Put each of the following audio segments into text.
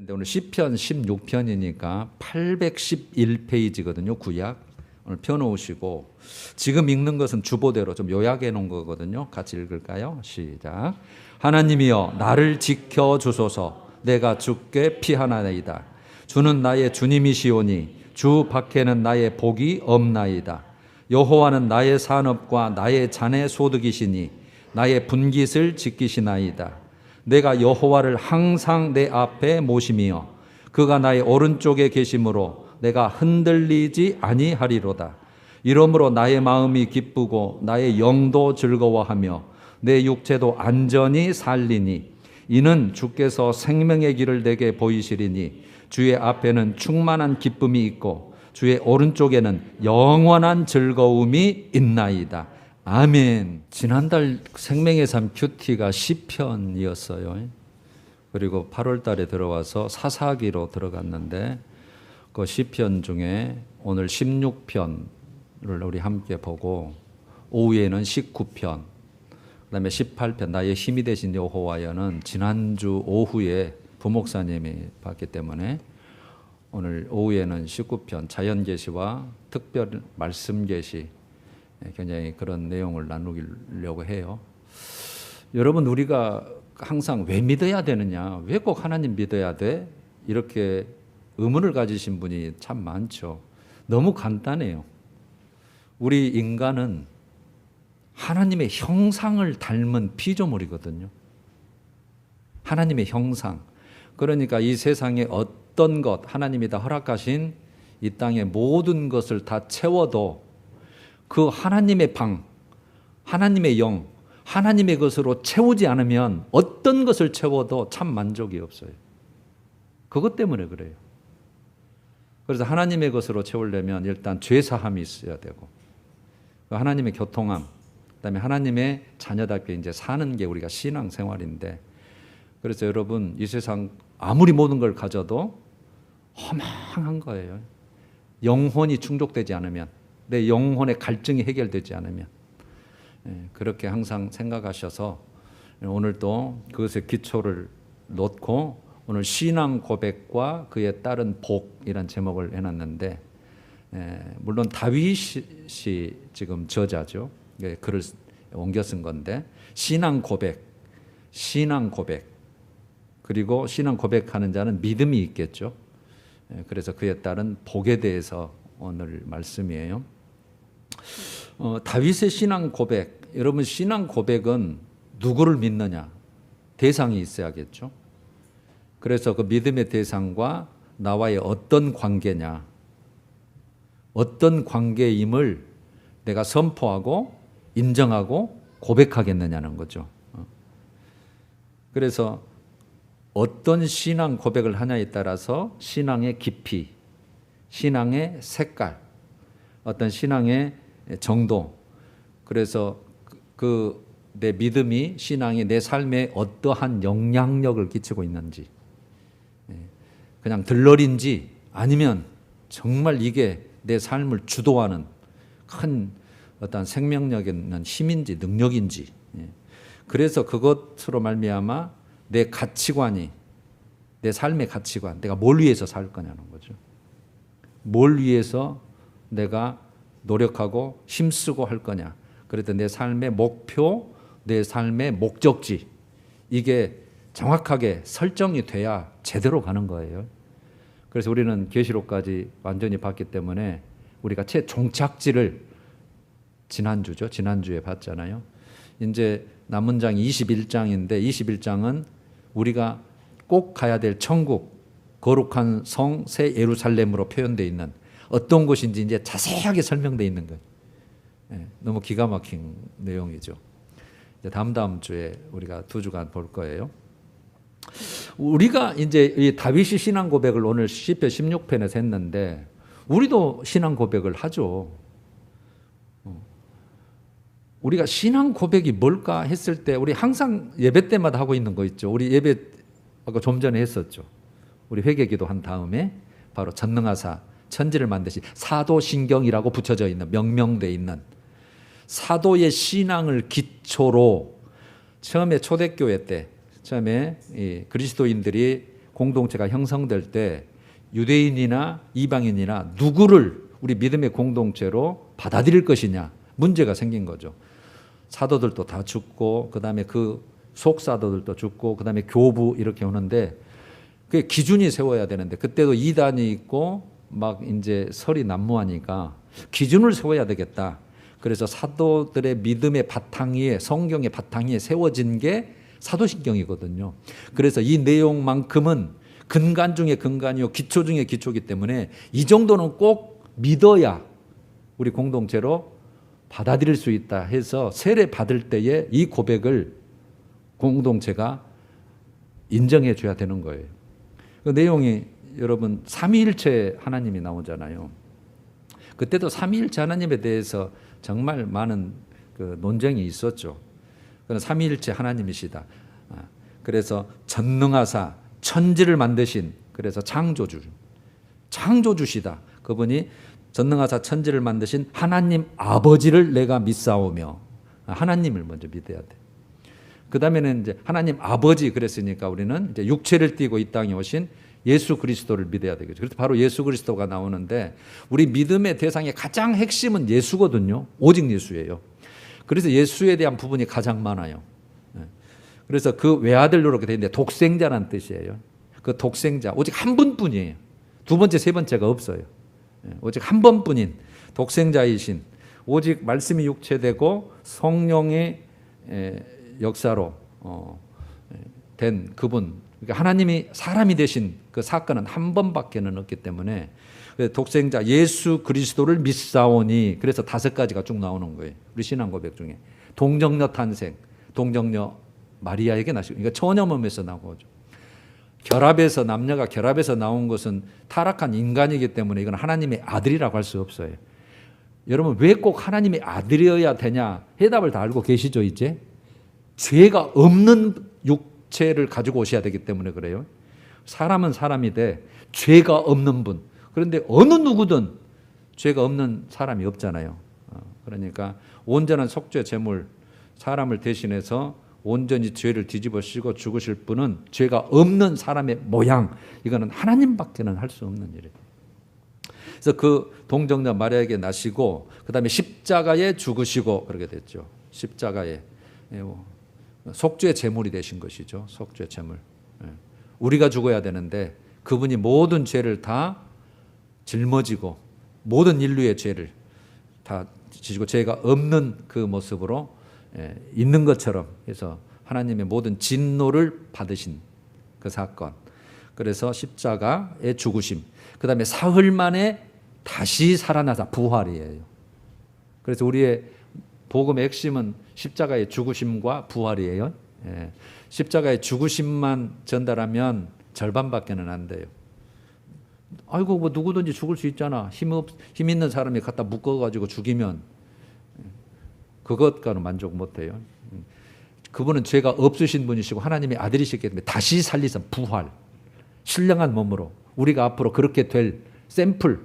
근데 오늘 시편 16편이니까 811페이지거든요. 구약. 오늘 펴놓으시고 지금 읽는 것은 주보대로 좀 요약해 놓은 거거든요. 같이 읽을까요? 시작. 하나님이여 나를 지켜 주소서. 내가 주께 피하나이다. 주는 나의 주님이시오니 주 밖에는 나의 복이 없나이다. 여호와는 나의 산업과 나의 잔의 소득이시니 나의 분깃을 지키시나이다. 내가 여호와를 항상 내 앞에 모심이여 그가 나의 오른쪽에 계심으로 내가 흔들리지 아니하리로다. 이러므로 나의 마음이 기쁘고 나의 영도 즐거워하며 내 육체도 안전히 살리니 이는 주께서 생명의 길을 내게 보이시리니 주의 앞에는 충만한 기쁨이 있고 주의 오른쪽에는 영원한 즐거움이 있나이다. 아멘. 지난달 생명의 삶 큐티가 시편이었어요. 그리고 8월 달에 들어와서 사사기로 들어갔는데 그 시편 중에 오늘 16편을 우리 함께 보고 오후에는 19편, 그다음에 18편 나의 힘이 되신 여호와여는 지난주 오후에 부목사님이 봤기 때문에 오늘 오후에는 19편 자연계시와 특별 말씀계시 굉장히 그런 내용을 나누려고 해요. 여러분 우리가 항상 왜 믿어야 되느냐, 왜 꼭 하나님 믿어야 돼? 이렇게 의문을 가지신 분이 참 많죠. 너무 간단해요. 우리 인간은 하나님의 형상을 닮은 피조물이거든요. 하나님의 형상. 그러니까 이 세상에 어떤 것, 하나님이 다 허락하신 이 땅의 모든 것을 다 채워도 그 하나님의 방, 하나님의 영, 하나님의 것으로 채우지 않으면 어떤 것을 채워도 참 만족이 없어요. 그것 때문에 그래요. 그래서 하나님의 것으로 채우려면 일단 죄사함이 있어야 되고 하나님의 교통함, 그다음에 하나님의 자녀답게 이제 사는 게 우리가 신앙생활인데, 그래서 여러분 이 세상 아무리 모든 걸 가져도 허망한 거예요. 영혼이 충족되지 않으면, 내 영혼의 갈증이 해결되지 않으면, 그렇게 항상 생각하셔서 오늘도 그것의 기초를 놓고 오늘 신앙 고백과 그에 따른 복이란 제목을 해놨는데, 물론 다윗이 지금 저자죠. 글을 옮겨 쓴 건데 신앙 고백, 그리고 신앙 고백하는 자는 믿음이 있겠죠. 그래서 그에 따른 복에 대해서 오늘 말씀이에요. 다윗의 신앙 고백, 여러분 신앙 고백은 누구를 믿느냐, 대상이 있어야겠죠. 그래서 그 믿음의 대상과 나와의 어떤 관계냐, 어떤 관계임을 내가 선포하고 인정하고 고백하겠느냐는 거죠. 그래서 어떤 신앙 고백을 하냐에 따라서 신앙의 깊이, 신앙의 색깔, 어떤 신앙의 정도, 그래서 내 믿음이, 신앙이 내 삶에 어떠한 영향력을 끼치고 있는지, 그냥 들러리인지 아니면 정말 이게 내 삶을 주도하는 큰 어떤 생명력 있는 힘인지 능력인지, 그래서 그것으로 말미암아 내 가치관이, 내 삶의 가치관, 내가 뭘 위해서 살 거냐는 거죠. 뭘 위해서 내가 노력하고 힘쓰고 할 거냐. 그래서 내 삶의 목표, 내 삶의 목적지, 이게 정확하게 설정이 돼야 제대로 가는 거예요. 그래서 우리는 계시록까지 완전히 봤기 때문에 우리가 최종착지를 지난주에 봤잖아요. 이제 남은 장이 21장인데 21장은 우리가 꼭 가야 될 천국, 거룩한 성 새 예루살렘으로 표현되어 있는 어떤 곳인지 이제 자세하게 설명되어 있는 거예요. 너무 기가 막힌 내용이죠. 이제 다음 주에 우리가 2주간 볼 거예요. 우리가 이제 이 다윗이 신앙 고백을 오늘 시편 16편에서 했는데 우리도 신앙 고백을 하죠. 우리가 신앙 고백이 뭘까 했을 때 우리 항상 예배 때마다 하고 있는 거 있죠. 우리 예배 아까 좀 전에 했었죠. 우리 회개기도 한 다음에 바로 전능하사 천지를 만드신 사도신경이라고 붙여져 있는, 명명되어 있는 사도의 신앙을 기초로 처음에 초대교회 때 처음에 이 그리스도인들이 공동체가 형성될 때 유대인이나 이방인이나 누구를 우리 믿음의 공동체로 받아들일 것이냐 문제가 생긴 거죠. 사도들도 다 죽고 그다음에 그 속사도들도 죽고 그다음에 교부 이렇게 오는데 그 기준이 세워야 되는데 그때도 이단이 있고 막 이제 설이 난무하니까 기준을 세워야 되겠다. 그래서 사도들의 믿음의 바탕 위에 성경의 바탕 위에 세워진 게 사도신경이거든요. 그래서 이 내용만큼은 근간 중에 근간이요 기초 중에 기초이기 때문에 이 정도는 꼭 믿어야 우리 공동체로 받아들일 수 있다 해서 세례 받을 때에 이 고백을 공동체가 인정해 줘야 되는 거예요. 그 내용이 여러분 삼위일체 하나님이 나오잖아요. 그때도 삼위일체 하나님에 대해서 정말 많은 그 논쟁이 있었죠. 그는 삼위일체 하나님이시다. 그래서 전능하사 천지를 만드신 그래서 창조주시다. 그분이 전능하사 천지를 만드신 하나님 아버지를 내가 믿사오며 하나님을 먼저 믿어야 돼. 그 다음에는 이제 하나님 아버지 그랬으니까 우리는 이제 육체를 띠고 이 땅에 오신 예수 그리스도를 믿어야 되겠죠. 그래서 바로 예수 그리스도가 나오는데 우리 믿음의 대상의 가장 핵심은 예수거든요. 오직 예수예요. 그래서 예수에 대한 부분이 가장 많아요. 그래서 그 외아들로 이렇게 되어 있는데 독생자라는 뜻이에요. 그 독생자 오직 한 분뿐이에요. 두 번째, 세 번째가 없어요. 오직 한 번뿐인 독생자이신 오직 말씀이 육체되고 성령의 역사로 된 그분 그러니까 하나님이 사람이 되신 그 사건은 한 번밖에는 없기 때문에 독생자 예수 그리스도를 믿사오니 그래서 5가지가 쭉 나오는 거예요. 우리 신앙 고백 중에 동정녀 탄생, 동정녀 마리아에게 나시고 그러니까 처녀몸에서 나오죠. 결합해서 남녀가 결합해서 나온 것은 타락한 인간이기 때문에 이건 하나님의 아들이라고 할 수 없어요. 여러분 왜 꼭 하나님의 아들이어야 되냐 해답을 다 알고 계시죠 이제? 죄가 없는 육체를 가지고 오셔야 되기 때문에 그래요. 사람은 사람이 돼 죄가 없는 분. 그런데 어느 누구든 죄가 없는 사람이 없잖아요. 그러니까 온전한 속죄 제물 사람을 대신해서 온전히 죄를 뒤집어 씌고 죽으실 분은 죄가 없는 사람의 모양 이거는 하나님밖에는 할 수 없는 일이에요. 그래서 그 동정녀 마리아에게 나시고 그 다음에 십자가에 죽으시고 그렇게 됐죠. 십자가에 속죄 제물이 되신 것이죠. 속죄 제물. 우리가 죽어야 되는데 그분이 모든 죄를 다 짊어지고 모든 인류의 죄를 다 지시고 죄가 없는 그 모습으로 있는 것처럼 해서 하나님의 모든 진노를 받으신 그 사건. 그래서 십자가의 죽으심. 그 다음에 사흘 만에 다시 살아나사 부활이에요. 그래서 우리의 복음의 핵심은 십자가의 죽으심과 부활이에요. 십자가의 죽으심만 전달하면 절반밖에는 안 돼요. 아이고 뭐 누구든지 죽을 수 있잖아. 힘 있는 사람이 갖다 묶어가지고 죽이면 그것과는 만족 못해요. 그분은 죄가 없으신 분이시고 하나님의 아들이시기 때문에 다시 살리신 부활, 신령한 몸으로 우리가 앞으로 그렇게 될 샘플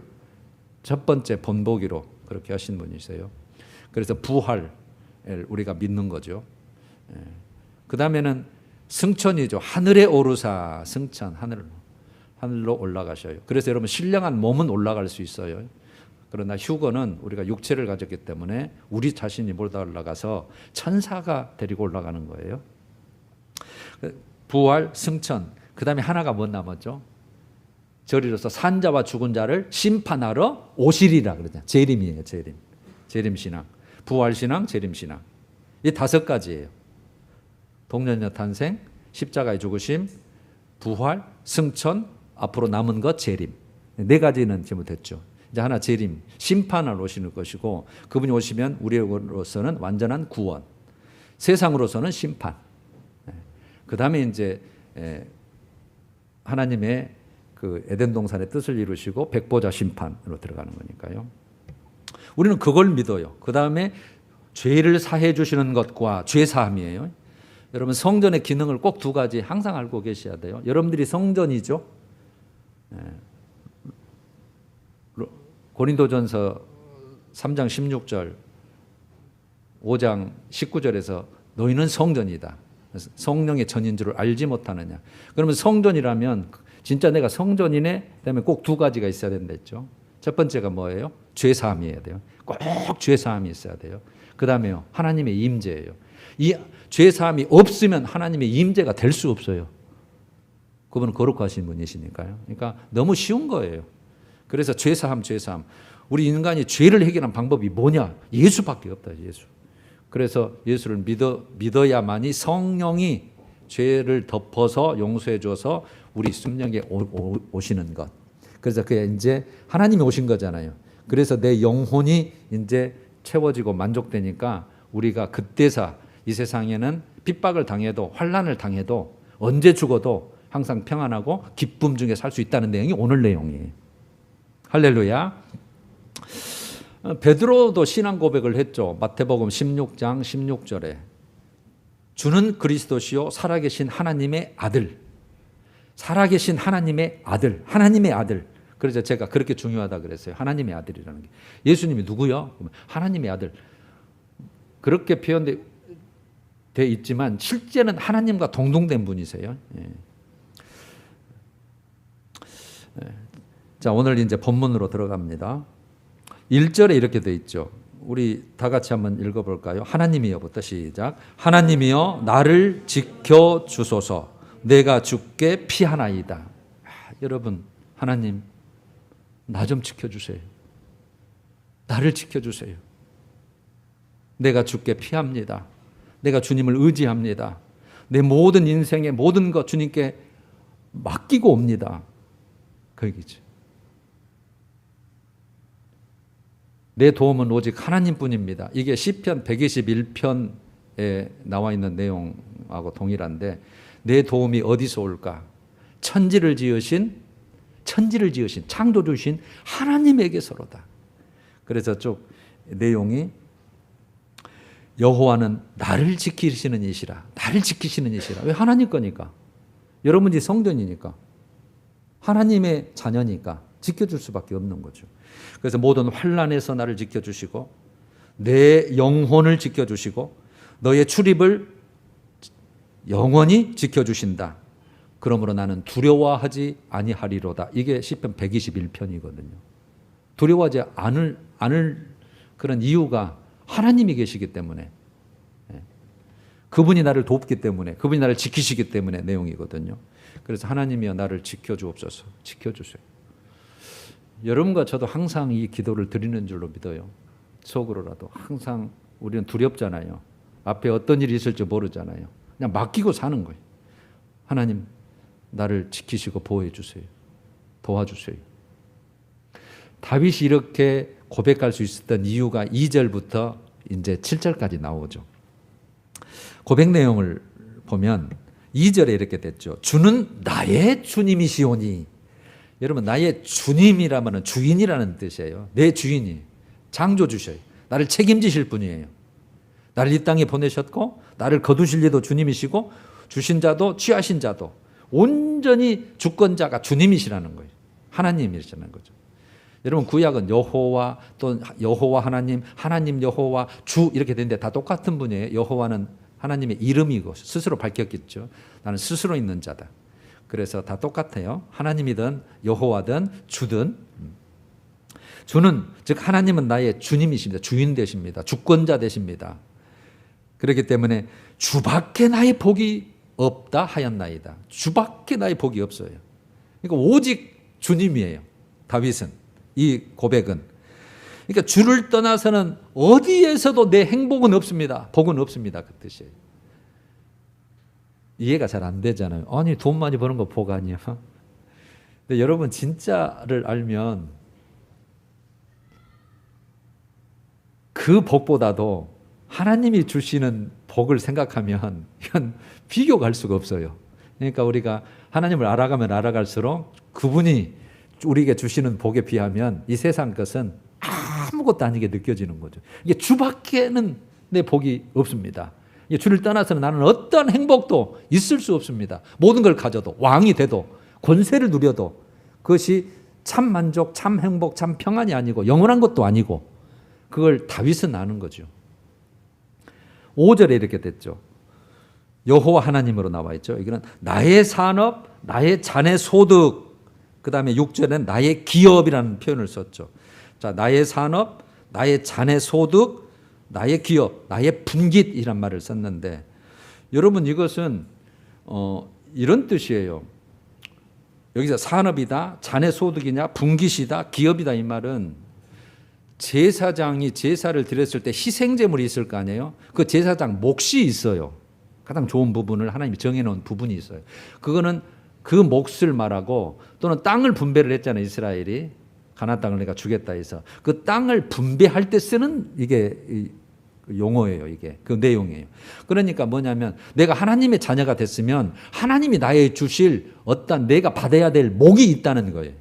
첫 번째 본보기로 그렇게 하신 분이세요. 그래서 부활을 우리가 믿는 거죠. 그 다음에는 승천이죠. 하늘에 오르사 승천 하늘로 올라가셔요. 그래서 여러분 신령한 몸은 올라갈 수 있어요. 그러나 휴거는 우리가 육체를 가졌기 때문에 우리 자신이 못 올라가서 천사가 데리고 올라가는 거예요. 부활, 승천. 그 다음에 하나가 뭐 남았죠? 저리로서 산자와 죽은 자를 심판하러 오시리라 그러잖아요. 재림이에요. 재림신앙. 부활신앙, 재림신앙. 이 5가지예요. 동정녀 탄생, 십자가의 죽으심, 부활, 승천, 앞으로 남은 것 재림. 4가지는 지금 됐죠. 이제 하나 재림, 심판을 오시는 것이고 그분이 오시면 우리로서는 완전한 구원, 세상으로서는 심판. 그 다음에 이제 하나님의 그 에덴 동산의 뜻을 이루시고 백보자 심판으로 들어가는 거니까요. 우리는 그걸 믿어요. 그 다음에 죄를 사해 주시는 것과 죄 사함이에요. 여러분 성전의 기능을 꼭 2가지 항상 알고 계셔야 돼요. 여러분들이 성전이죠. 고린도전서 3장 16절 5장 19절에서 너희는 성전이다. 성령의 전인 줄을 알지 못하느냐. 그러면 성전이라면 진짜 내가 성전이네. 그다음에 꼭 두 가지가 있어야 된다 했죠. 첫 번째가 뭐예요? 죄 사함이어야 돼요. 꼭 죄 사함이 있어야 돼요. 그다음에요. 하나님의 임재예요. 이 죄 사함이 없으면 하나님의 임재가 될 수 없어요. 그분은 거룩하신 분이시니까요. 그러니까 너무 쉬운 거예요. 그래서 죄 사함. 우리 인간이 죄를 해결한 방법이 뭐냐? 예수밖에 없다. 예수. 그래서 예수를 믿어야만이 성령이 죄를 덮어서 용서해 줘서 우리 심령에 오시는 것. 그래서 그게 이제 하나님이 오신 거잖아요. 그래서 내 영혼이 이제 채워지고 만족되니까 우리가 그때서 이 세상에는 핍박을 당해도 환난을 당해도 언제 죽어도 항상 평안하고 기쁨 중에 살 수 있다는 내용이 오늘 내용이에요. 할렐루야. 베드로도 신앙 고백을 했죠. 마태복음 16장 16절에 주는 그리스도시요 살아계신 하나님의 아들. 살아계신 하나님의 아들. 하나님의 아들. 그래서 제가 그렇게 중요하다 그랬어요. 하나님의 아들이라는 게. 예수님이 누구요? 하나님의 아들. 그렇게 표현돼 있지만 실제는 하나님과 동등된 분이세요. 자, 오늘 이제 본문으로 들어갑니다. 1절에 이렇게 돼 있죠. 우리 다 같이 한번 읽어볼까요? 하나님이여부터 시작. 하나님이여 나를 지켜주소서. 내가 주께 피하나이다. 여러분, 하나님 나 좀 지켜주세요. 나를 지켜주세요. 내가 주께 피합니다. 내가 주님을 의지합니다. 내 모든 인생의 모든 것 주님께 맡기고 옵니다. 그 얘기죠. 내 도움은 오직 하나님뿐입니다. 이게 시편 121편에 나와 있는 내용하고 동일한데 내 도움이 어디서 올까? 천지를 지으신 창조주신 하나님에게서로다. 그래서 쭉 내용이 여호와는 나를 지키시는 이시라. 나를 지키시는 이시라. 왜? 하나님 거니까. 여러분이 성전이니까. 하나님의 자녀니까 지켜줄 수밖에 없는 거죠. 그래서 모든 환난에서 나를 지켜주시고 내 영혼을 지켜주시고 너의 출입을 영원히 지켜주신다. 그러므로 나는 두려워하지 아니하리로다. 이게 시편 121편이거든요. 두려워하지 않을 그런 이유가 하나님이 계시기 때문에, 그분이 나를 돕기 때문에, 그분이 나를 지키시기 때문에 내용이거든요. 그래서 하나님이여 나를 지켜주옵소서. 지켜주세요. 여러분과 저도 항상 이 기도를 드리는 줄로 믿어요. 속으로라도. 항상 우리는 두렵잖아요. 앞에 어떤 일이 있을지 모르잖아요. 그냥 맡기고 사는 거예요. 하나님 나를 지키시고 보호해 주세요. 도와주세요. 다윗이 이렇게 고백할 수 있었던 이유가 2절부터 이제 7절까지 나오죠. 고백 내용을 보면 2절에 이렇게 됐죠. 주는 나의 주님이시오니. 여러분, 나의 주님이라면 주인이라는 뜻이에요. 내 주인이 창조주셔요. 나를 책임지실 분이에요. 나를 이 땅에 보내셨고 나를 거두실 이도 주님이시고 주신 자도 취하신 자도 온전히 주권자가 주님이시라는 거예요. 하나님이시라는 거죠. 여러분, 구약은 여호와 또 여호와 하나님, 하나님 여호와 주 이렇게 되는데 다 똑같은 분이에요. 여호와는 하나님의 이름이고 스스로 밝혔겠죠. 나는 스스로 있는 자다. 그래서 다 똑같아요. 하나님이든 여호와든 주든. 주는 즉 하나님은 나의 주님이십니다. 주인 되십니다. 주권자 되십니다. 그렇기 때문에 주밖에 나의 복이 없다 하였나이다. 주밖에 나의 복이 없어요. 그러니까 오직 주님이에요. 다윗은 이 고백은. 그러니까 주를 떠나서는 어디에서도 내 행복은 없습니다. 복은 없습니다. 그 뜻이에요. 이해가 잘 안 되잖아요. 아니 돈 많이 버는 거 복 아니야? 근데 여러분 진짜를 알면 그 복보다도 하나님이 주시는 복을 생각하면 이건 비교가 할 수가 없어요. 그러니까 우리가 하나님을 알아가면 알아갈수록 그분이 우리에게 주시는 복에 비하면 이 세상 것은 아무것도 아니게 느껴지는 거죠. 이게 주밖에는 내 복이 없습니다. 주를 떠나서는 나는 어떤 행복도 있을 수 없습니다. 모든 걸 가져도, 왕이 돼도, 권세를 누려도 그것이 참 만족, 참 행복, 참 평안이 아니고 영원한 것도 아니고 그걸 다윗은 아는 거죠. 5절에 이렇게 됐죠. 여호와 하나님으로 나와 있죠. 이거는 나의 산업, 나의 자네 소득, 그 다음에 6절에는 나의 기업이라는 표현을 썼죠. 자, 나의 산업, 나의 자네 소득, 나의 기업, 나의 분깃이란 말을 썼는데, 여러분 이것은 이런 뜻이에요. 여기서 산업이다, 자네 소득이냐, 분깃이다, 기업이다, 이 말은 제사장이 제사를 드렸을 때 희생제물이 있을 거 아니에요. 그 제사장 몫이 있어요. 가장 좋은 부분을 하나님이 정해놓은 부분이 있어요. 그거는 그 몫을 말하고, 또는 땅을 분배를 했잖아요. 이스라엘이 가나안 땅을 내가 주겠다 해서 그 땅을 분배할 때 쓰는 이게 용어예요. 이게 그 내용이에요. 그러니까 뭐냐면 내가 하나님의 자녀가 됐으면 하나님이 나의 주실 어떤 내가 받아야 될 몫이 있다는 거예요.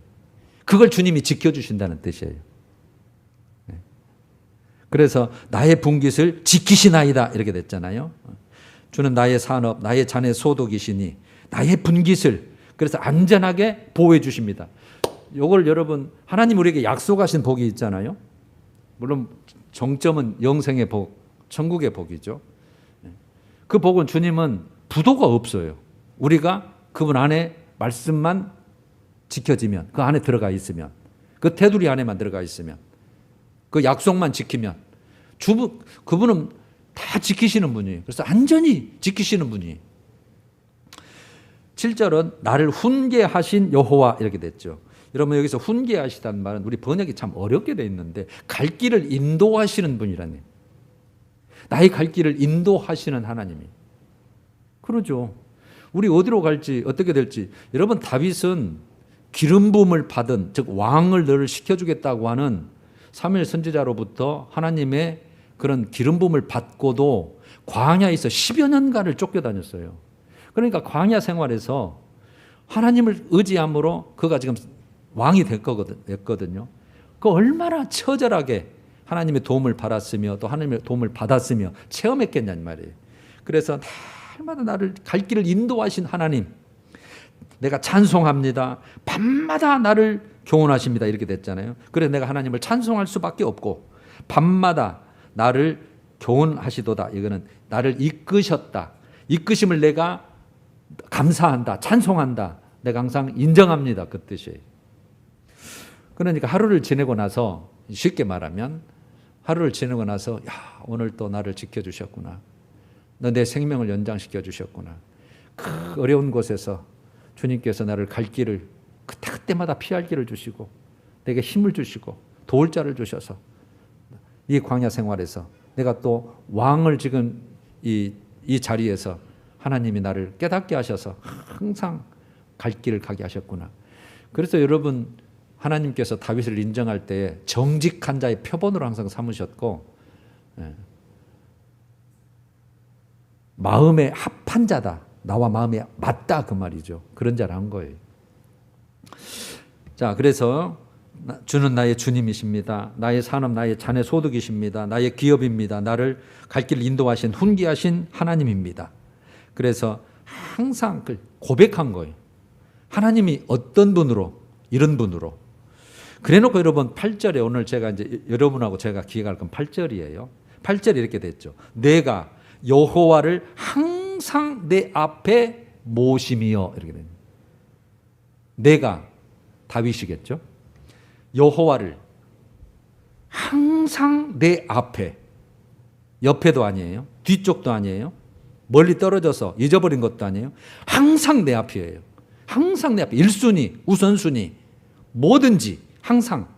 그걸 주님이 지켜주신다는 뜻이에요. 그래서 나의 분깃을 지키시나이다 이렇게 됐잖아요. 주는 나의 산업, 나의 자네 소득이시니 나의 분깃을 그래서 안전하게 보호해 주십니다. 이걸 여러분 하나님 우리에게 약속하신 복이 있잖아요. 물론 정점은 영생의 복, 천국의 복이죠. 그 복은 주님은 부도가 없어요. 우리가 그분 안에 말씀만 지켜지면, 그 안에 들어가 있으면, 그 테두리 안에만 들어가 있으면, 그 약속만 지키면 그분은 다 지키시는 분이에요. 그래서 안전히 지키시는 분이에요. 7절은 나를 훈계하신 여호와 이렇게 됐죠. 여러분 여기서 훈계하시다는 말은 우리 번역이 참 어렵게 돼 있는데 갈 길을 인도하시는 분이라네요. 나의 갈 길을 인도하시는 하나님이. 그러죠. 우리 어디로 갈지 어떻게 될지. 여러분 다윗은 기름 부음을 받은, 즉 왕을 너를 시켜주겠다고 하는 사무엘 선지자로부터 하나님의 그런 기름 부음을 받고도 광야에서 10여 년간을 쫓겨다녔어요. 그러니까 광야 생활에서 하나님을 의지함으로 그가 지금 왕이 됐거든요. 그 얼마나 처절하게 하나님의 도움을 받았으며 또 하나님의 도움을 받았으며 체험했겠냐는 말이에요. 그래서 날마다 나를 갈 길을 인도하신 하나님, 내가 찬송합니다. 밤마다 나를 교훈하십니다. 이렇게 됐잖아요. 그래서 내가 하나님을 찬송할 수밖에 없고 밤마다 나를 교훈하시도다. 이거는 나를 이끄셨다. 이끄심을 내가 감사한다. 찬송한다. 내가 항상 인정합니다. 그 뜻이에요. 그러니까 하루를 지내고 나서 쉽게 말하면 하루를 지내고 나서 야, 오늘 또 나를 지켜주셨구나. 너 내 생명을 연장시켜 주셨구나. 그 어려운 곳에서 주님께서 나를 갈 길을 그때마다 피할 길을 주시고 내게 힘을 주시고 도울 자를 주셔서 이 광야 생활에서 내가 또 왕을 지금 이 자리에서 하나님이 나를 깨닫게 하셔서 항상 갈 길을 가게 하셨구나. 그래서 여러분 하나님께서 다윗을 인정할 때 정직한 자의 표본으로 항상 삼으셨고 마음에 합한 자다. 나와 마음에 맞다 그 말이죠. 그런 자를 한 거예요. 자, 그래서 주는 나의 주님이십니다. 나의 산업, 나의 자네 소득이십니다. 나의 기업입니다. 나를 갈 길을 인도하신 훈계하신 하나님입니다. 그래서 항상 고백한 거예요. 하나님이 어떤 분으로, 이런 분으로. 그래놓고 여러분 8절에 오늘 제가 이제 여러분하고 제가 기획할 건 8절이에요. 8절에 이렇게 됐죠. 내가 여호와를 항상 내 앞에 모심이여 이렇게 됩니다. 내가 다윗이겠죠. 여호와를 항상 내 앞에, 옆에도 아니에요. 뒤쪽도 아니에요. 멀리 떨어져서 잊어버린 것도 아니에요. 항상 내 앞이에요. 항상 내 앞에 1순위, 우선순위 뭐든지 항상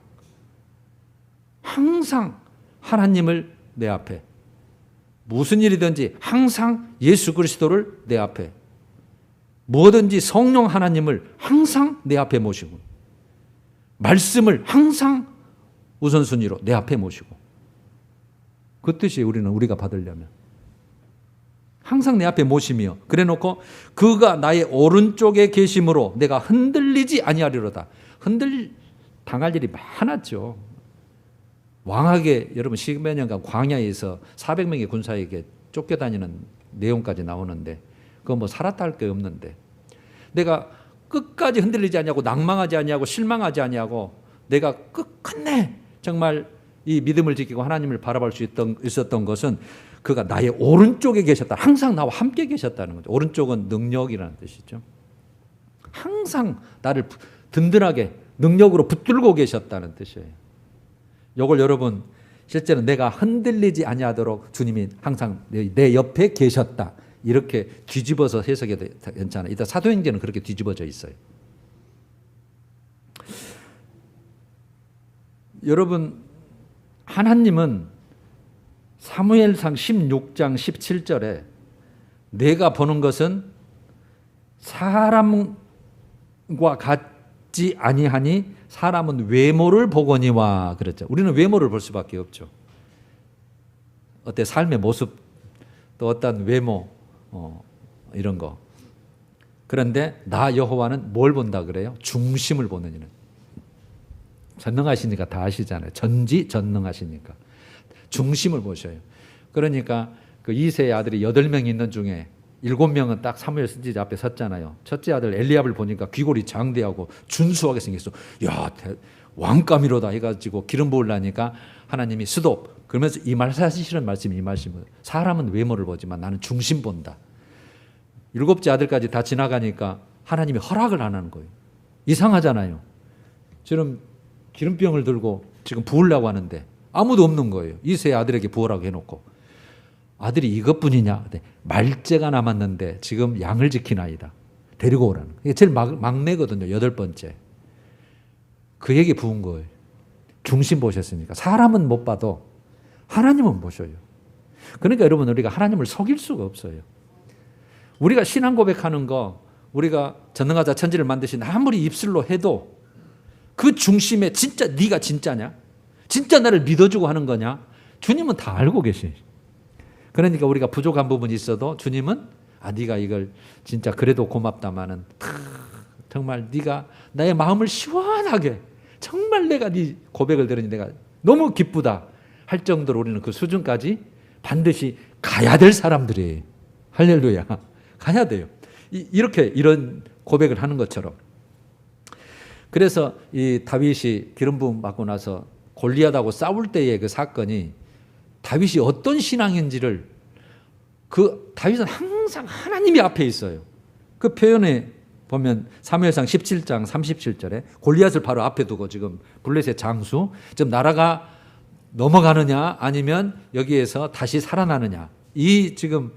하나님을 내 앞에 무슨 일이든지 항상 예수 그리스도를 내 앞에 뭐든지 성령 하나님을 항상 내 앞에 모시고 말씀을 항상 우선순위로 내 앞에 모시고 그 뜻이 우리가 받으려면 항상 내 앞에 모시며 그래놓고 그가 나의 오른쪽에 계심으로 내가 흔들리지 아니하리로다. 당할 일이 많았죠. 왕에게 여러분 10여 년간 광야에서 400명의 군사에게 쫓겨다니는 내용까지 나오는데 그거 뭐 살았다 할 게 없는데 내가 끝까지 흔들리지 아니하고 낭망하지 아니하고 실망하지 아니하고 내가 끝끝내 정말 이 믿음을 지키고 하나님을 바라볼 수 있었던 것은 그가 나의 오른쪽에 계셨다. 항상 나와 함께 계셨다는 거죠. 오른쪽은 능력이라는 뜻이죠. 항상 나를 든든하게 능력으로 붙들고 계셨다는 뜻이에요. 이걸 여러분 실제로 내가 흔들리지 아니하도록 주님이 항상 내 옆에 계셨다. 이렇게 뒤집어서 해석해도 괜찮아요. 이따 사도행전은 그렇게 뒤집어져 있어요. 여러분, 하나님은 사무엘상 16장 17절에 내가 보는 것은 사람과 같지 아니하니 사람은 외모를 보거니와 그랬죠. 우리는 외모를 볼 수밖에 없죠. 어때 삶의 모습 또 어떤 외모 이런 거. 그런데 나 여호와는 뭘 본다 그래요? 중심을 보는 이는. 전능하시니까 다 아시잖아요. 전지전능하시니까. 중심을 보셔요. 그러니까 그 이세의 아들이 8명 있는 중에 7명은 딱 사무엘 선지자 앞에 섰잖아요. 첫째 아들 엘리압을 보니까 귀골이 장대하고 준수하게 생겼어. 야, 왕감이로다 해가지고 기름 부으려니까 하나님이 스톱. 그러면서 이 말씀하시는 말씀이 이 말씀은 사람은 외모를 보지만 나는 중심 본다. 7째 아들까지 다 지나가니까 하나님이 허락을 안 하는 거예요. 이상하잖아요. 지금 기름병을 들고 지금 부으려고 하는데 아무도 없는 거예요. 이세의 아들에게 부으라고 해놓고 아들이 이것뿐이냐? 말째가 남았는데 지금 양을 지키나이다. 데리고 오라는 거예요. 이게 제일 막내거든요. 8번째. 그에게 부은 거예요. 중심 보셨으니까. 사람은 못 봐도 하나님은 보셔요. 그러니까 여러분 우리가 하나님을 속일 수가 없어요. 우리가 신앙 고백하는 거 우리가 전능하자 천지를 만드신 아무리 입술로 해도 그 중심에 진짜 네가 진짜냐? 진짜 나를 믿어주고 하는 거냐? 주님은 다 알고 계시. 그러니까 우리가 부족한 부분이 있어도 주님은 네가 이걸 진짜 그래도 고맙다마는 정말 네가 나의 마음을 시원하게 정말 내가 네 고백을 들으니 내가 너무 기쁘다 할 정도로 우리는 그 수준까지 반드시 가야 될 사람들이에요. 할렐루야. 가야 돼요. 이렇게 이런 고백을 하는 것처럼. 그래서 이 다윗이 기름 부음 받고 나서 골리앗하고 싸울 때의 그 사건이 다윗이 어떤 신앙인지를 다윗은 항상 하나님이 앞에 있어요. 그 표현에 보면 사무엘상 17장 37절에 골리앗을 바로 앞에 두고 지금 블레셋 장수 지금 나라가 넘어가느냐 아니면 여기에서 다시 살아나느냐 이 지금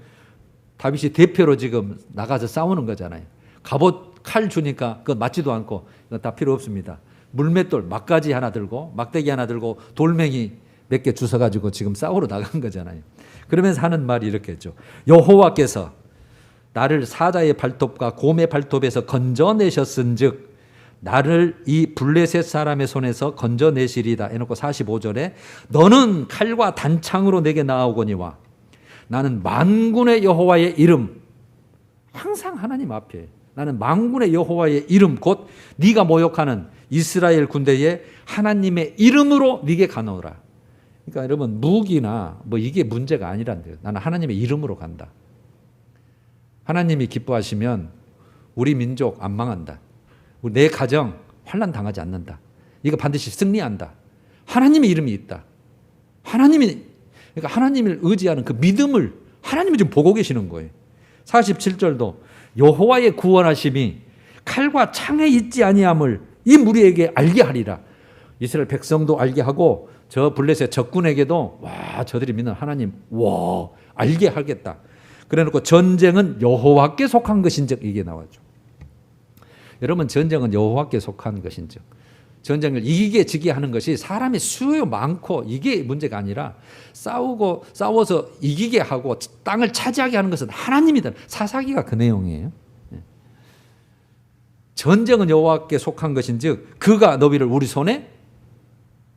다윗이 대표로 지금 나가서 싸우는 거잖아요. 갑옷 칼 주니까 그건 맞지도 않고 이건 다 필요 없습니다. 물맷돌 막가지 하나 들고 막대기 하나 들고 돌멩이 몇 개 주워가지고 지금 싸우러 나간 거잖아요. 그러면서 하는 말이 이렇게 했죠. 여호와께서 나를 사자의 발톱과 곰의 발톱에서 건져내셨은즉 나를 이 블레셋 사람의 손에서 건져내시리다 해놓고 45절에 너는 칼과 단창으로 내게 나아오거니와 나는 만군의 여호와의 이름 항상 하나님 앞에 나는 만군의 여호와의 이름 곧 네가 모욕하는 이스라엘 군대의 하나님의 이름으로 네게 가노라. 그러니까 여러분 무기나 뭐 이게 문제가 아니란데요. 나는 하나님의 이름으로 간다. 하나님이 기뻐하시면 우리 민족 안 망한다. 내 가정 환난 당하지 않는다. 이거 반드시 승리한다. 하나님의 이름이 있다. 그러니까 하나님을 의지하는 그 믿음을 하나님이 지금 보고 계시는 거예요. 47절도 여호와의 구원하심이 칼과 창에 있지 아니함을 이 무리에게 알게 하리라. 이스라엘 백성도 알게 하고 저 블레셋 적군에게도 와 저들이 믿는 하나님 와 알게 하겠다. 그래놓고 전쟁은 여호와께 속한 것인즉 이게 나와죠. 여러분 전쟁은 여호와께 속한 것인즉 전쟁을 이기게 지게 하는 것이 사람의 수요 많고 이게 문제가 아니라 싸워서 이기게 하고 땅을 차지하게 하는 것은 하나님이다. 사사기가 그 내용이에요. 전쟁은 여호와께 속한 것인즉 그가 너희를 우리 손에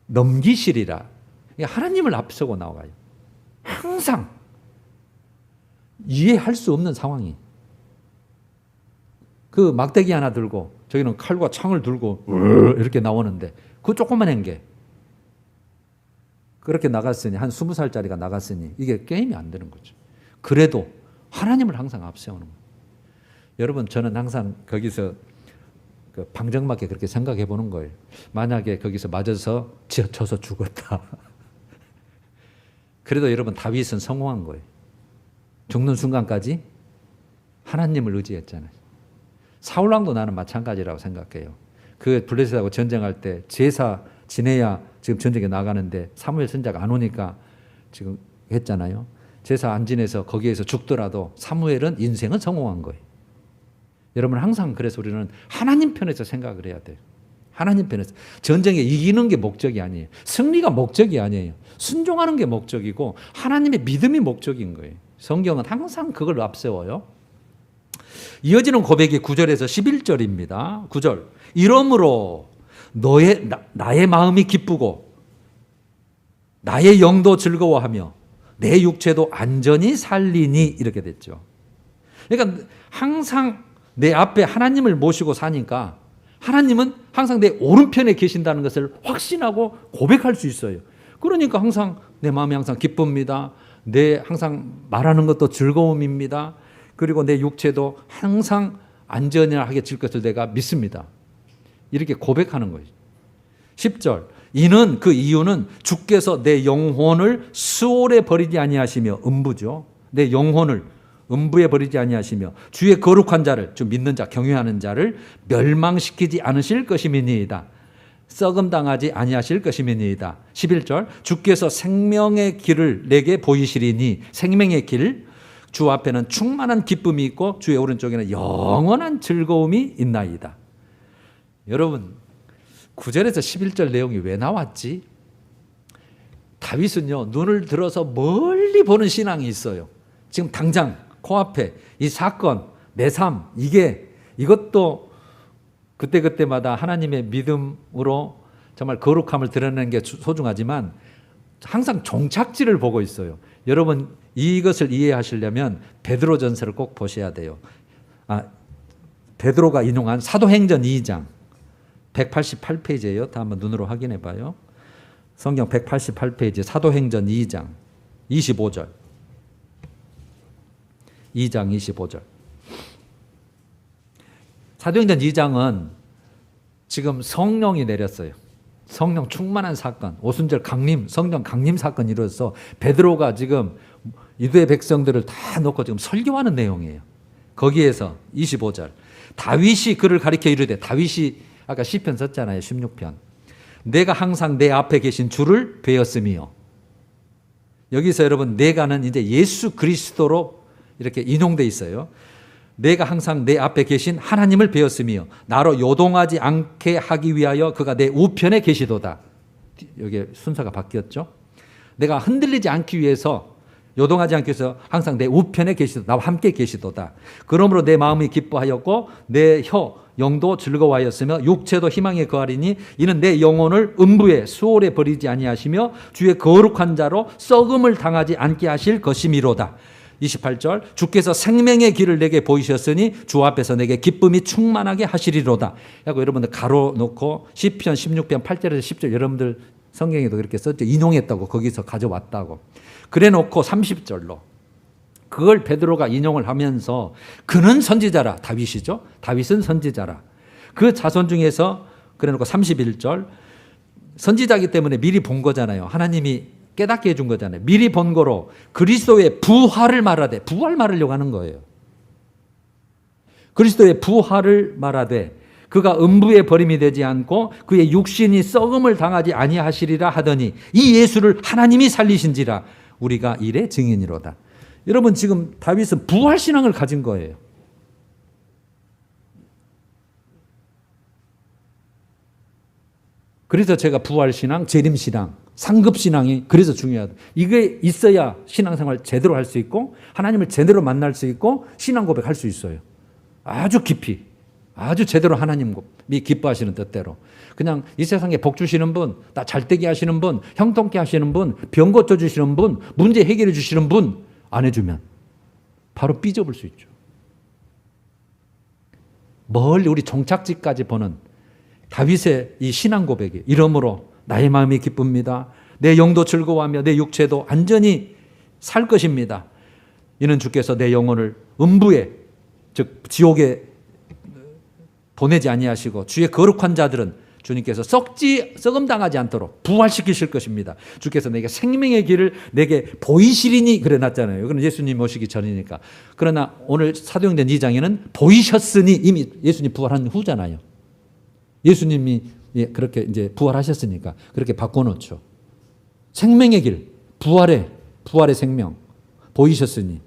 넘기시리라. 하나님을 앞서고 나와요. 항상 이해할 수 없는 상황이. 그 막대기 하나 들고 저기는 칼과 창을 들고 이렇게 나오는데 그 조그만한 게 그렇게 나갔으니 한 20살짜리가 나갔으니 이게 게임이 안 되는 거죠. 그래도 하나님을 항상 앞세우는 거예요. 여러분 저는 항상 거기서 그 방정맞게 그렇게 생각해 보는 거예요. 만약에 거기서 맞아서 지쳐서 죽었다. 그래도 여러분 다윗은 성공한 거예요. 죽는 순간까지 하나님을 의지했잖아요. 사울왕도 나는 마찬가지라고 생각해요. 그 블레셋하고 전쟁할 때 제사 지내야 지금 전쟁에 나가는데 사무엘 선지자가 안 오니까 지금 했잖아요. 제사 안 지내서 거기에서 죽더라도 사무엘은 인생은 성공한 거예요. 여러분 항상 그래서 우리는 하나님 편에서 생각을 해야 돼요. 하나님 편에서. 전쟁에 이기는 게 목적이 아니에요. 승리가 목적이 아니에요. 순종하는 게 목적이고 하나님의 믿음이 목적인 거예요. 성경은 항상 그걸 앞세워요. 이어지는 고백이 9절에서 11절입니다. 9절. 이러므로 나의 마음이 기쁘고 나의 영도 즐거워하며 내 육체도 안전히 살리니 이렇게 됐죠. 그러니까 항상 내 앞에 하나님을 모시고 사니까 하나님은 항상 내 오른편에 계신다는 것을 확신하고 고백할 수 있어요. 그러니까 항상 내 마음이 항상 기쁩니다. 내 항상 말하는 것도 즐거움입니다. 그리고 내 육체도 항상 안전하게 질 것을 내가 믿습니다. 이렇게 고백하는 거예요. 10절. 이는 그 이유는 주께서 내 영혼을 수월에 버리지 아니하시며 음부죠. 내 영혼을 음부에 버리지 아니하시며 주의 거룩한 자를 주 믿는 자 경외하는 자를 멸망시키지 않으실 것임이니이다. 썩음 당하지 아니하실 것임이니이다. 11절. 주께서 생명의 길을 내게 보이시리니 생명의 길 주 앞에는 충만한 기쁨이 있고 주의 오른쪽에는 영원한 즐거움이 있나이다. 여러분 9절에서 11절 내용이 왜 나왔지? 다윗은요 눈을 들어서 멀리 보는 신앙이 있어요. 지금 당장 코앞에 이 사건 내 삶 이것도 그때그때마다 하나님의 믿음으로 정말 거룩함을 드러내는 게 소중하지만 항상 종착지를 보고 있어요. 여러분 이것을 이해하시려면 베드로전서를 꼭 보셔야 돼요. 베드로가 인용한 사도행전 2장 188페이지예요. 다 한번 눈으로 확인해 봐요. 성경 188페이지 사도행전 2장 25절 2장 25절 사도행전 2장은 지금 성령이 내렸어요. 성령 충만한 사건, 오순절 강림, 성령 강림 사건이 이루어서 베드로가 지금 유대 백성들을 다 놓고 지금 설교하는 내용이에요. 거기에서 25절 다윗이 그를 가리켜 이르되 다윗이 아까 시편 썼잖아요. 16편 내가 항상 내 앞에 계신 주를 배웠으며 여기서 여러분 내가는 이제 예수 그리스도로 이렇게 인용돼 있어요. 내가 항상 내 앞에 계신 하나님을 배웠으며 나로 요동하지 않게 하기 위하여 그가 내 우편에 계시도다. 여기 순서가 바뀌었죠. 내가 흔들리지 않기 위해서 요동하지 않기 위해서 항상 내 우편에 계시도다. 나와 함께 계시도다. 그러므로 내 마음이 기뻐하였고 내 영도 즐거워하였으며 육체도 희망에 거하리니 이는 내 영혼을 음부에 수월에 버리지 아니하시며 주의 거룩한 자로 썩음을 당하지 않게 하실 것이미로다. 28절 주께서 생명의 길을 내게 보이셨으니 주 앞에서 내게 기쁨이 충만하게 하시리로다. 하고 여러분들 가로 놓고 시편 16편 8절에서 10절 여러분들 성경에도 그렇게 썼죠. 인용했다고 거기서 가져왔다고. 그래 놓고 30절로 그걸 베드로가 인용을 하면서 그는 선지자라. 다윗이죠. 다윗은 선지자라. 그 자손 중에서 그래 놓고 31절 선지자이기 때문에 미리 본 거잖아요. 하나님이 깨닫게 해준 거잖아요. 미리 본 거로 그리스도의 부활을 말하되 부활 말하려고 하는 거예요. 그리스도의 부활을 말하되 그가 음부에 버림이 되지 않고 그의 육신이 썩음을 당하지 아니하시리라 하더니 이 예수를 하나님이 살리신지라 우리가 이래 증인이로다. 여러분 지금 다윗은 부활 신앙을 가진 거예요. 그래서 제가 부활 신앙, 재림 신앙, 상급 신앙이 그래서 중요하다. 이게 있어야 신앙생활 제대로 할 수 있고 하나님을 제대로 만날 수 있고 신앙 고백할 수 있어요. 아주 깊이, 아주 제대로 하나님이 기뻐하시는 뜻대로. 그냥 이 세상에 복 주시는 분, 나 잘되게 하시는 분, 형통케 하시는 분, 병 고쳐주시는 분, 문제 해결해 주시는 분 안 해주면 바로 삐져볼 수 있죠. 멀리 우리 종착지까지 보는 다윗의 이 신앙 고백이 이러므로 나의 마음이 기쁩니다. 내 영도 즐거워하며 내 육체도 안전히 살 것입니다. 이는 주께서 내 영혼을 음부에 즉 지옥에 보내지 아니하시고 주의 거룩한 자들은 주님께서 썩음 당하지 않도록 부활시키실 것입니다. 주께서 내게 생명의 길을 내게 보이시리니 그래 놨잖아요. 그건 예수님 오시기 전이니까. 그러나 오늘 사도행전 2장에는 보이셨으니 이미 예수님 부활한 후잖아요. 예수님이 그렇게 이제 부활하셨으니까 그렇게 바꿔놓죠. 생명의 길, 부활의 생명 보이셨으니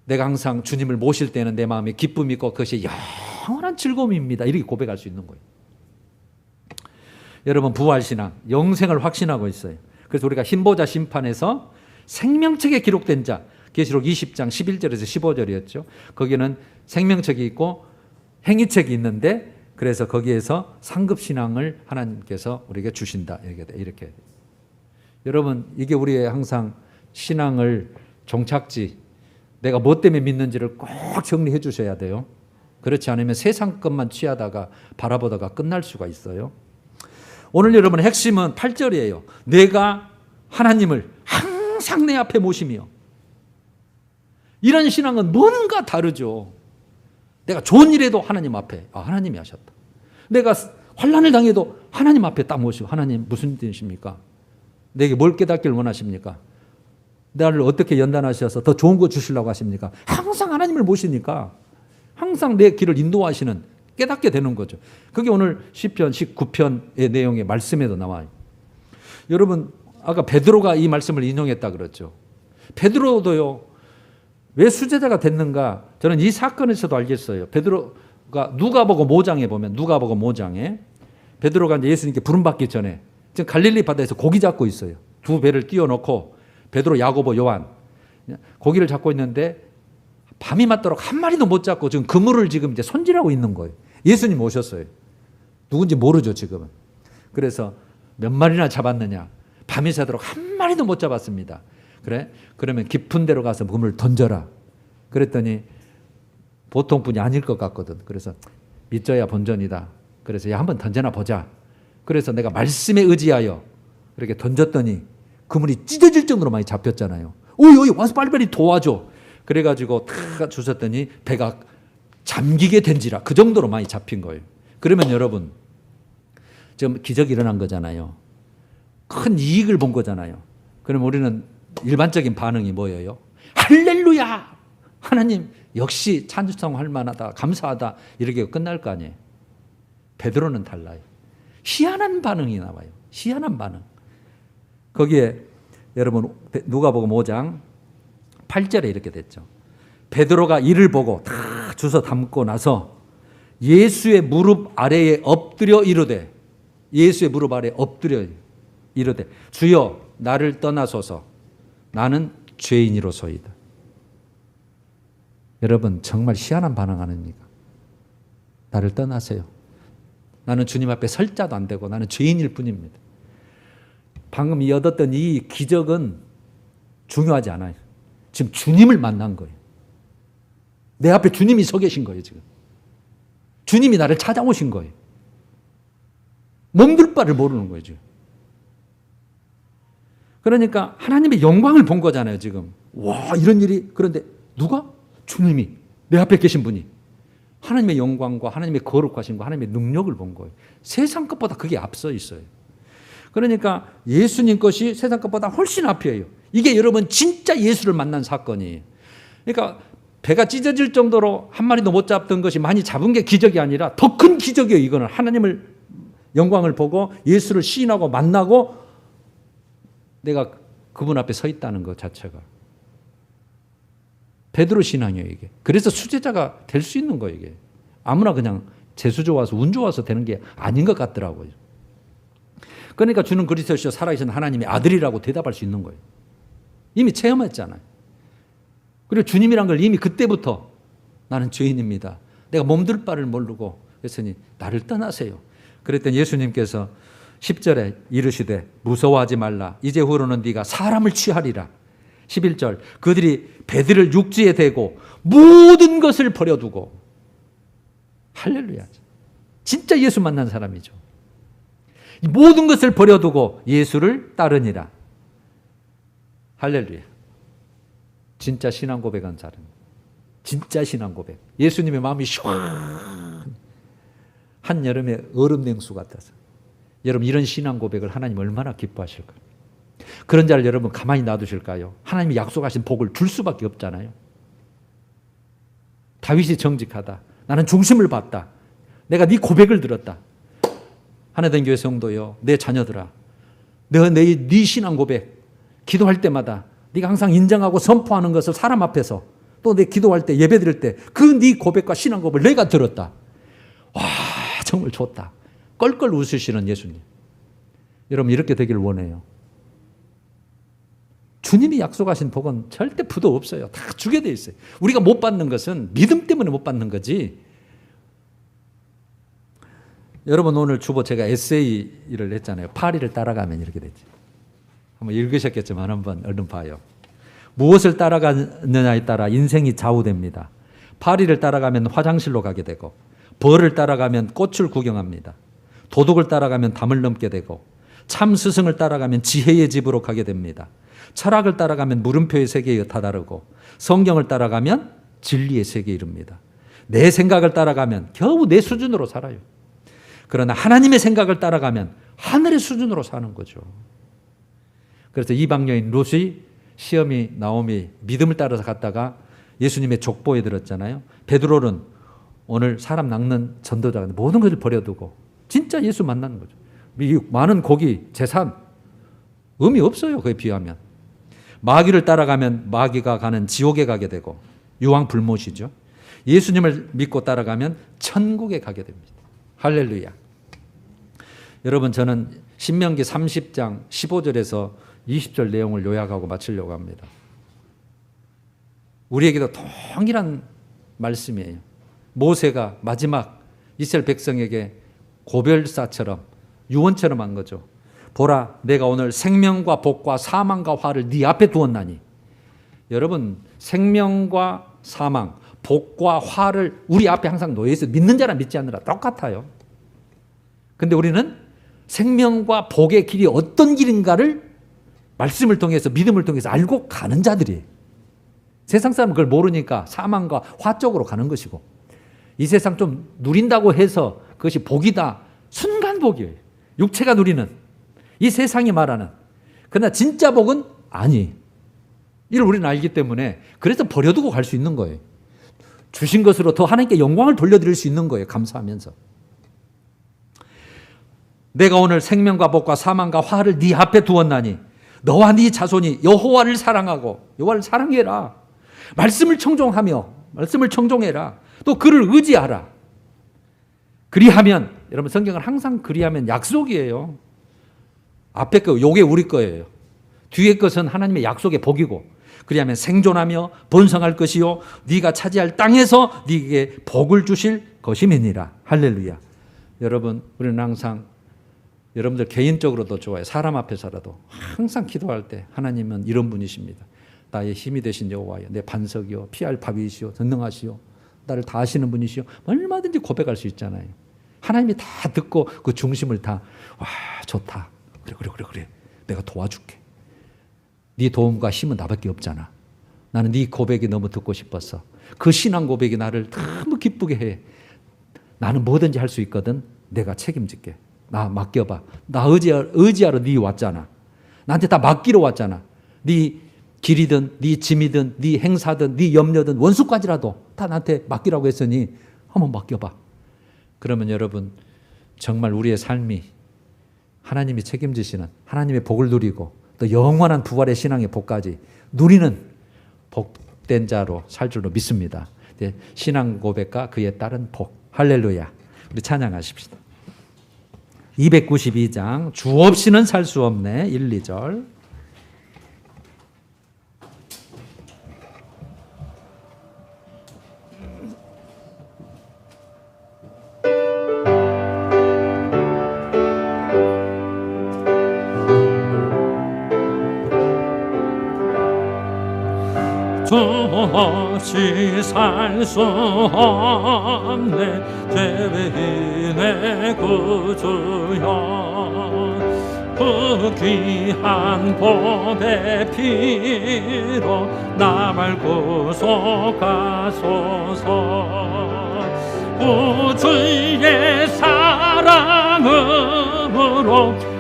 내가 항상 주님을 모실 때는 내 마음에 기쁨이 있고 그것이 영원한 즐거움입니다. 이렇게 고백할 수 있는 거예요. 여러분 부활신앙, 영생을 확신하고 있어요. 그래서 우리가 흰보자 심판에서 생명책에 기록된 자, 계시록 20장 11절에서 15절이었죠. 거기는 생명책이 있고 행위책이 있는데 그래서 거기에서 상급신앙을 하나님께서 우리에게 주신다. 이렇게. 여러분 이게 우리의 항상 신앙을 종착지, 내가 뭐 때문에 믿는지를 꼭 정리해 주셔야 돼요. 그렇지 않으면 세상 것만 취하다가 바라보다가 끝날 수가 있어요. 오늘 여러분의 핵심은 8절이에요. 내가 하나님을 항상 내 앞에 모시며. 이런 신앙은 뭔가 다르죠. 내가 좋은 일에도 하나님 앞에 하나님이 하셨다. 내가 환난을 당해도 하나님 앞에 딱 모시고 하나님 무슨 뜻입니까? 내게 뭘 깨닫기를 원하십니까? 나를 어떻게 연단하셔서 더 좋은 거 주시려고 하십니까? 항상 하나님을 모시니까 항상 내 길을 인도하시는 깨닫게 되는 거죠. 그게 오늘 시편 19편의 내용의 말씀에도 나와요. 여러분 아까 베드로가 이 말씀을 인용했다 그랬죠. 베드로도요. 왜 수제자가 됐는가? 저는 이 사건에서도 알겠어요. 베드로가 누가복음 5장에 보면 누가복음 5장에 베드로가 이제 예수님께 부름받기 전에 지금 갈릴리 바다에서 고기 잡고 있어요. 두 배를 띄워놓고 베드로, 야고보, 요한 고기를 잡고 있는데 밤이 맞도록 한 마리도 못 잡고 지금 그물을 지금 이제 손질하고 있는 거예요. 예수님 오셨어요. 누군지 모르죠 지금은. 그래서 몇 마리나 잡았느냐? 밤이 새도록 한 마리도 못 잡았습니다. 그래? 그러면 깊은 데로 가서 그물을 던져라. 그랬더니 보통 분이 아닐 것 같거든. 그래서 믿져야 본전이다. 그래서 야 한번 던져나 보자. 그래서 내가 말씀에 의지하여 이렇게 던졌더니 그물이 찢어질 정도로 많이 잡혔잖아요. 오이 와서 빨리빨리 도와줘. 그래가지고 탁 주셨더니 배가 잠기게 된지라 그 정도로 많이 잡힌 거예요. 그러면 여러분 지금 기적이 일어난 거잖아요. 큰 이익을 본 거잖아요. 그럼 우리는 일반적인 반응이 뭐예요? 할렐루야! 하나님 역시 찬송할 만하다. 감사하다. 이렇게 끝날 거 아니에요. 베드로는 달라요. 희한한 반응이 나와요. 희한한 반응. 거기에 여러분 누가복음 5장 8절에 이렇게 됐죠. 베드로가 이를 보고 다 주워 담고 나서 예수의 무릎 아래에 엎드려 이르되 예수의 무릎 아래에 엎드려 이르되 주여 나를 떠나소서 나는 죄인이로소이다. 여러분 정말 희한한 반응 아닙니까? 나를 떠나세요. 나는 주님 앞에 설 자도 안 되고 나는 죄인일 뿐입니다. 방금 얻었던 이 기적은 중요하지 않아요. 지금 주님을 만난 거예요. 내 앞에 주님이 서 계신 거예요. 지금 주님이 나를 찾아오신 거예요. 몸둘 바를 모르는 거예요. 지금. 그러니까 하나님의 영광을 본 거잖아요. 지금 와 이런 일이. 그런데 누가? 주님이 내 앞에 계신 분이 하나님의 영광과 하나님의 거룩하심과 하나님의 능력을 본 거예요. 세상 것보다 그게 앞서 있어요. 그러니까 예수님 것이 세상 것보다 훨씬 앞이에요. 이게 여러분 진짜 예수를 만난 사건이에요. 그러니까 배가 찢어질 정도로 한 마리도 못 잡던 것이 많이 잡은 게 기적이 아니라 더 큰 기적이에요. 이거는 하나님을 영광을 보고 예수를 시인하고 만나고 내가 그분 앞에 서 있다는 것 자체가 베드로 신앙이에요. 이게. 그래서 수제자가 될 수 있는 거예요. 이게. 아무나 그냥 재수 좋아서 운 좋아서 되는 게 아닌 것 같더라고요. 그러니까 주는 그리스도시요 살아계신 하나님의 아들이라고 대답할 수 있는 거예요. 이미 체험했잖아요. 그리고 주님이란 걸 이미 그때부터 나는 죄인입니다. 내가 몸둘 바를 모르고 그랬으니 나를 떠나세요. 그랬더니 예수님께서 10절에 이르시되 무서워하지 말라. 이제후로는 네가 사람을 취하리라. 11절 그들이 배들을 육지에 대고 모든 것을 버려두고 할렐루야. 진짜 예수 만난 사람이죠. 모든 것을 버려두고 예수를 따르니라. 할렐루야. 진짜 신앙 고백한 사람. 진짜 신앙 고백. 예수님의 마음이 시원. 한여름의 얼음 냉수 같아서. 여러분 이런 신앙 고백을 하나님 얼마나 기뻐하실까요? 그런 자를 여러분 가만히 놔두실까요? 하나님이 약속하신 복을 줄 수밖에 없잖아요. 다윗이 정직하다. 나는 중심을 봤다. 내가 네 고백을 들었다. 하나된 교회 성도요, 내 자녀들아, 내가 네 신앙 고백 기도할 때마다 네가 항상 인정하고 선포하는 것을 사람 앞에서 또 내 기도할 때 예배 드릴 때 그 네 고백과 신앙 고백을 내가 들었다. 와, 정말 좋다. 껄껄 웃으시는 예수님. 여러분 이렇게 되길 원해요. 주님이 약속하신 복은 절대 부도 없어요. 다 주게 돼 있어요. 우리가 못 받는 것은 믿음 때문에 못 받는 거지. 여러분 오늘 주보 제가 에세이를 했잖아요. 파리를 따라가면 이렇게 되지. 한번 읽으셨겠지만 한번 얼른 봐요. 무엇을 따라가느냐에 따라 인생이 좌우됩니다. 파리를 따라가면 화장실로 가게 되고, 벌을 따라가면 꽃을 구경합니다. 도둑을 따라가면 담을 넘게 되고, 참 스승을 따라가면 지혜의 집으로 가게 됩니다. 철학을 따라가면 물음표의 세계에 다다르고, 성경을 따라가면 진리의 세계에 이릅니다. 내 생각을 따라가면 겨우 내 수준으로 살아요. 그러나 하나님의 생각을 따라가면 하늘의 수준으로 사는 거죠. 그래서 이방 여인 롯이 시어미 나오미 믿음을 따라서 갔다가 예수님의 족보에 들었잖아요. 베드로는 오늘 사람 낚는 전도자가 모든 것을 버려두고 진짜 예수 만나는 거죠. 이 많은 고기, 재산 의미 없어요. 그에 비하면. 마귀를 따라가면 마귀가 가는 지옥에 가게 되고 유황불못이죠. 예수님을 믿고 따라가면 천국에 가게 됩니다. 할렐루야. 여러분 저는 신명기 30장 15절에서 20절 내용을 요약하고 마치려고 합니다. 우리에게도 동일한 말씀이에요. 모세가 마지막 이스라엘 백성에게 고별사처럼 유언처럼 한 거죠. 보라, 내가 오늘 생명과 복과 사망과 화를 네 앞에 두었나니. 여러분 생명과 사망, 복과 화를 우리 앞에 항상 놓여 있어요. 믿는 자랑 믿지 않느라 똑같아요. 근데 우리는 생명과 복의 길이 어떤 길인가를 말씀을 통해서 믿음을 통해서 알고 가는 자들이에요. 세상 사람은 그걸 모르니까 사망과 화 쪽으로 가는 것이고, 이 세상 좀 누린다고 해서 그것이 복이다. 순간 복이에요. 육체가 누리는 이 세상이 말하는. 그러나 진짜 복은 아니. 이를 우리는 알기 때문에 그래서 버려두고 갈 수 있는 거예요. 주신 것으로 더 하나님께 영광을 돌려드릴 수 있는 거예요. 감사하면서. 내가 오늘 생명과 복과 사망과 화를 네 앞에 두었나니 너와 네 자손이 여호와를 사랑하고, 여호와를 사랑해라. 말씀을 청종해라. 또 그를 의지하라. 그리하면, 여러분 성경은 항상 그리하면 약속이에요. 앞에 거 요게 우리 거예요. 뒤에 것은 하나님의 약속의 복이고, 그리하면 생존하며 번성할 것이요 네가 차지할 땅에서 네게 복을 주실 것임이니라. 할렐루야. 여러분 우리는 항상 여러분들 개인적으로도 좋아요. 사람 앞에서라도 항상 기도할 때 하나님은 이런 분이십니다. 나의 힘이 되신 여호와여, 내 반석이요 피할 바위시요 전능하시요 나를 다 아시는 분이시요. 얼마든지 고백할 수 있잖아요. 하나님이 다 듣고 그 중심을 다 와 좋다. 그래 내가 도와줄게. 네 도움과 힘은 나밖에 없잖아. 나는 네 고백이 너무 듣고 싶었어. 그 신앙 고백이 나를 너무 기쁘게 해. 나는 뭐든지 할 수 있거든. 내가 책임질게. 나 맡겨봐. 나 의지하러 네 왔잖아. 나한테 다 맡기러 왔잖아. 네 길이든 네 짐이든 네 행사든 네 염려든 원수까지라도 다 나한테 맡기라고 했으니 한번 맡겨봐. 그러면 여러분 정말 우리의 삶이 하나님이 책임지시는 하나님의 복을 누리고 또 영원한 부활의 신앙의 복까지 누리는 복된 자로 살 줄로 믿습니다. 신앙 고백과 그에 따른 복. 할렐루야. 우리 찬양하십시다. 292장 주 없이는 살 수 없네. 1, 2절. 주 없이 살 수 없네. 죄인의 구주여, 그 귀한 보배 피로 나를 구속하소서. 구주의 사랑으로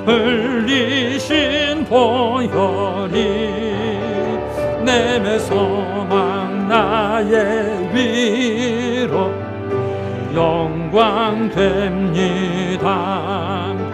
흘리신 보혈이 내 소망 나의 위로 영광 됩니다.